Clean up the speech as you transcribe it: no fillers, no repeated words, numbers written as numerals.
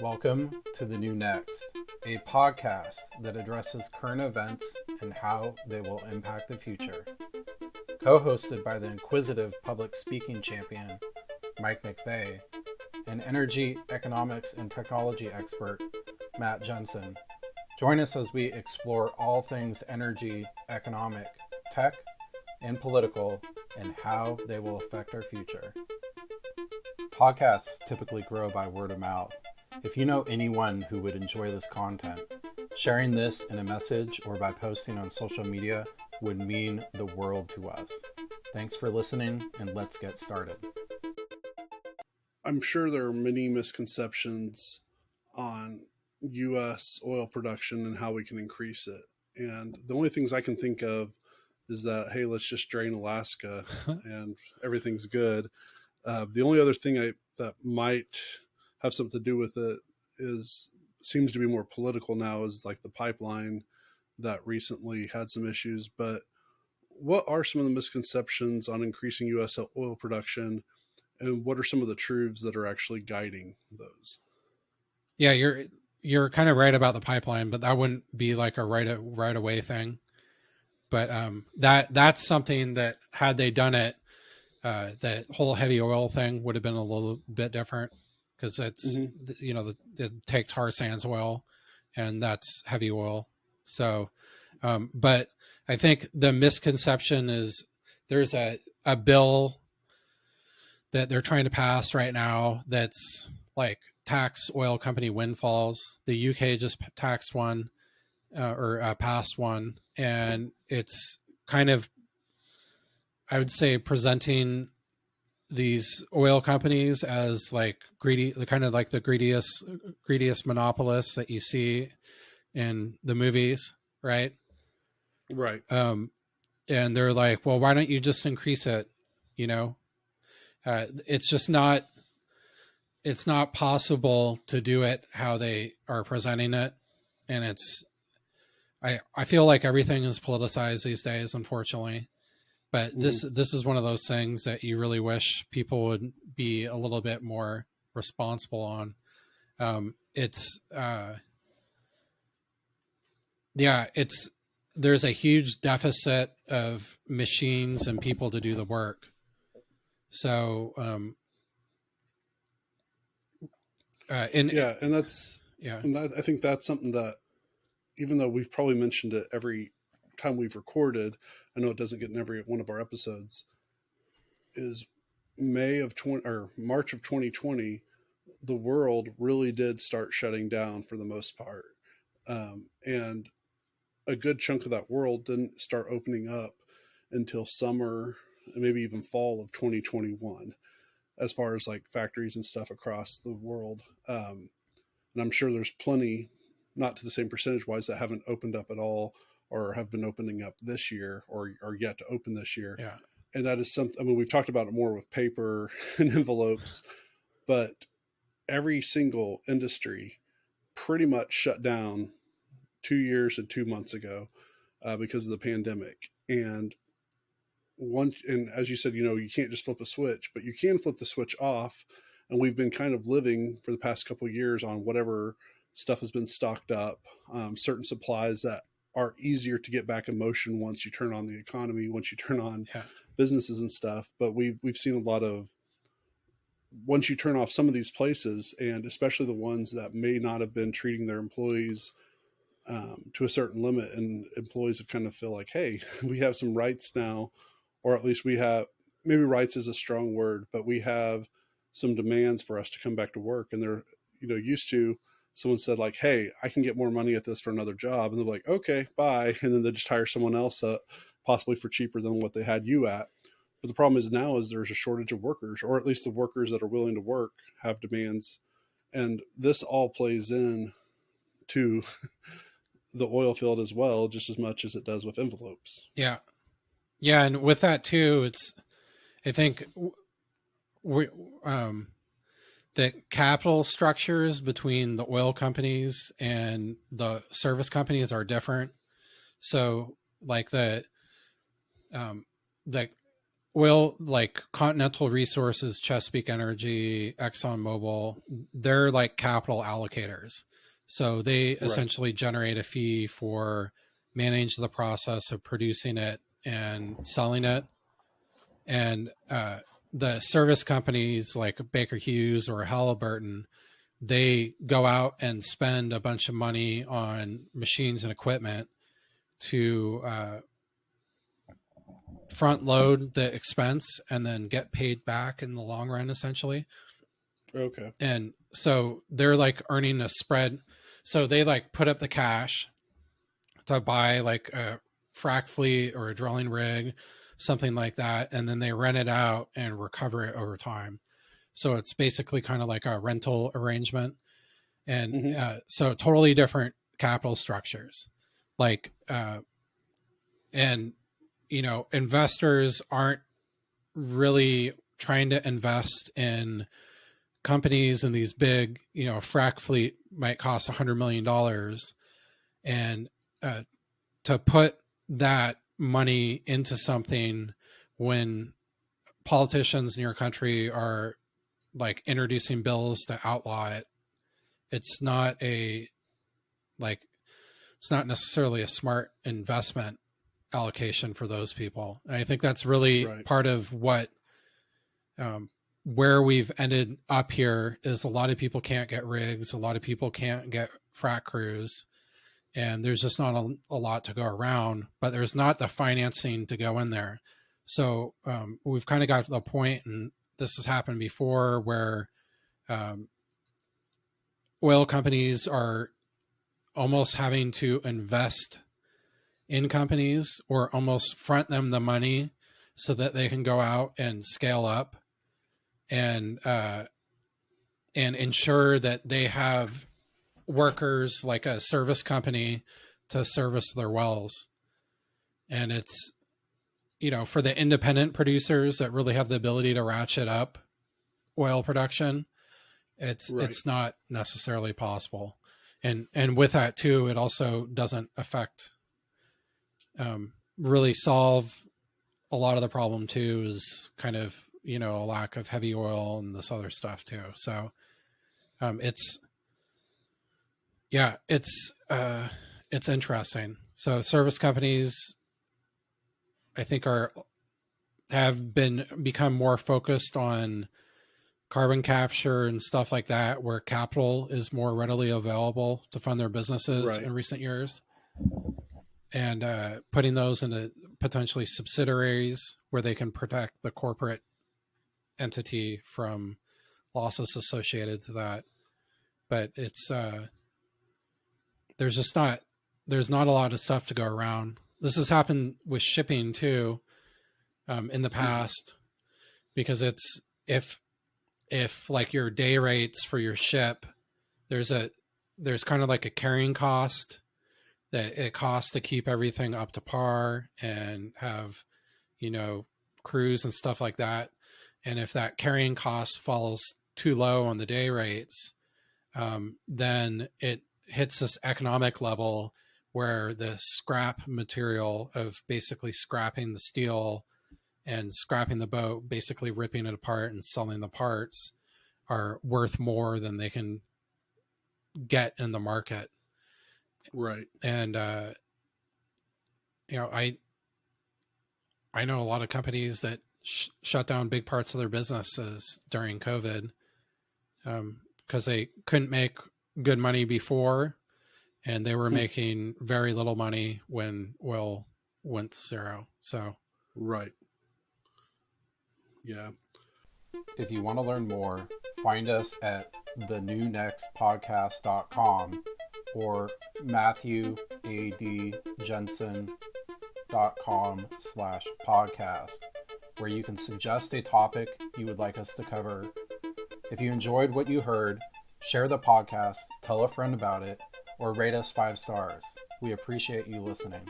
Welcome to The New Next, a podcast that addresses current events and how they will impact the future. Co-hosted by the inquisitive public speaking champion, Mike McVeigh, and energy, economics, and technology expert, Matt Jensen. Join us as we explore all things energy, economic, tech, and political, and how they will affect our future. Podcasts typically grow by word of mouth. If you know anyone who would enjoy this content, sharing this in a message or by posting on social media would mean the world to us. Thanks for listening, and let's get started. I'm sure there are many misconceptions on U.S. oil production and how we can increase it. And the only things I can think of is that, hey, let's just drain Alaska and everything's good. The only other thing that might have something to do with it seems to be more political now, is like the pipeline that recently had some issues. But what are some of the misconceptions on increasing U.S. oil production, and what are some of the truths that are actually guiding those? Yeah, you're kind of right about the pipeline, but that wouldn't be like a right away thing. But that's something that, had they done it, that whole heavy oil thing would have been a little bit different, because it's, it takes tar sands oil, and that's heavy oil. So, but I think the misconception is there's a bill that they're trying to pass right now that's like tax oil company windfalls. The UK just taxed one or passed one, and it's kind of, I would say, presenting these oil companies as like greedy, kind of like the greediest monopolists that you see in the movies, right? Right. And they're like, well, why don't you just increase it? It's just not, it's not possible to do it how they are presenting it. And I feel like everything is politicized these days, unfortunately. But this is one of those things that you really wish people would be a little bit more responsible on. There's a huge deficit of machines and people to do the work. So, I think that's something that, even though we've probably mentioned it every time we've recorded, I know it doesn't get in every one of our episodes, is March of 2020, the world really did start shutting down for the most part. And a good chunk of that world didn't start opening up until summer, maybe even fall of 2021, as far as like factories and stuff across the world. And I'm sure there's plenty, not to the same percentage wise, that haven't opened up at all, or have been opening up this year, or are yet to open this year. Yeah. And that is something, I mean, we've talked about it more with paper and envelopes, but every single industry pretty much shut down 2 years and 2 months ago because of the pandemic. And as you said, you can't just flip a switch, but you can flip the switch off. And we've been kind of living for the past couple of years on whatever stuff has been stocked up, certain supplies that are easier to get back in motion once you turn on the economy, once you turn on businesses and stuff. But we've seen a lot of, once you turn off some of these places, and especially the ones that may not have been treating their employees to a certain limit, and employees have kind of feel like, hey, we have some rights now, or at least we have, maybe rights is a strong word, but we have some demands for us to come back to work. And they're, used to, someone said like, hey, I can get more money at this for another job. And they're like, okay, bye. And then they just hire someone else possibly for cheaper than what they had you at. But the problem is now is there's a shortage of workers, or at least the workers that are willing to work have demands. And this all plays in to the oil field as well, just as much as it does with envelopes. Yeah. Yeah. And with that too, I think the capital structures between the oil companies and the service companies are different. So like the oil, like Continental Resources, Chesapeake Energy, ExxonMobil, they're like capital allocators. So they Right. essentially generate a fee for manage the process of producing it and selling it. And the service companies like Baker Hughes or Halliburton, they go out and spend a bunch of money on machines and equipment to front load the expense and then get paid back in the long run, essentially. Okay. And so they're like earning a spread. So they like put up the cash to buy like a frac fleet or a drilling rig, something like that. And then they rent it out and recover it over time. So it's basically kind of like a rental arrangement. And so totally different capital structures. Like, and, you know, investors aren't really trying to invest in companies, and these big, you know, frac fleet might cost $100 million. And to put that money into something when politicians in your country are like introducing bills to outlaw it, it's not a like it's not necessarily a smart investment allocation for those people. And I think that's really part of what where we've ended up here is a lot of people can't get rigs, a lot of people can't get frac crews, and there's just not a lot to go around, but there's not the financing to go in there. So we've kind of got to the point, and this has happened before, where oil companies are almost having to invest in companies or almost front them the money so that they can go out and scale up and ensure that they have workers like a service company to service their wells. And it's, you know, for the independent producers that really have the ability to ratchet up oil production, it's not necessarily possible. And with that too, it also doesn't affect really solve a lot of the problem too, is kind of, you know, a lack of heavy oil and this other stuff too. So it's interesting. So service companies, I think, have become more focused on carbon capture and stuff like that, where capital is more readily available to fund their businesses in recent years, and putting those into potentially subsidiaries where they can protect the corporate entity from losses associated to that. But it's there's not a lot of stuff to go around. This has happened with shipping too in the past, because it's if like your day rates for your ship, there's kind of like a carrying cost that it costs to keep everything up to par and have, you know, crews and stuff like that. And if that carrying cost falls too low on the day rates, then it hits this economic level where the scrap material of basically scrapping the steel and scrapping the boat, basically ripping it apart and selling the parts, are worth more than they can get in the market. Right. And, you know, I know a lot of companies that shut down big parts of their businesses during COVID because they couldn't make good money before, and they were making very little money when oil went zero. So, yeah. If you want to learn more, find us at thenewnextpodcast.com or matthewADjensen.com/podcast, where you can suggest a topic you would like us to cover. If you enjoyed what you heard, share the podcast, tell a friend about it, or rate us 5 stars. We appreciate you listening.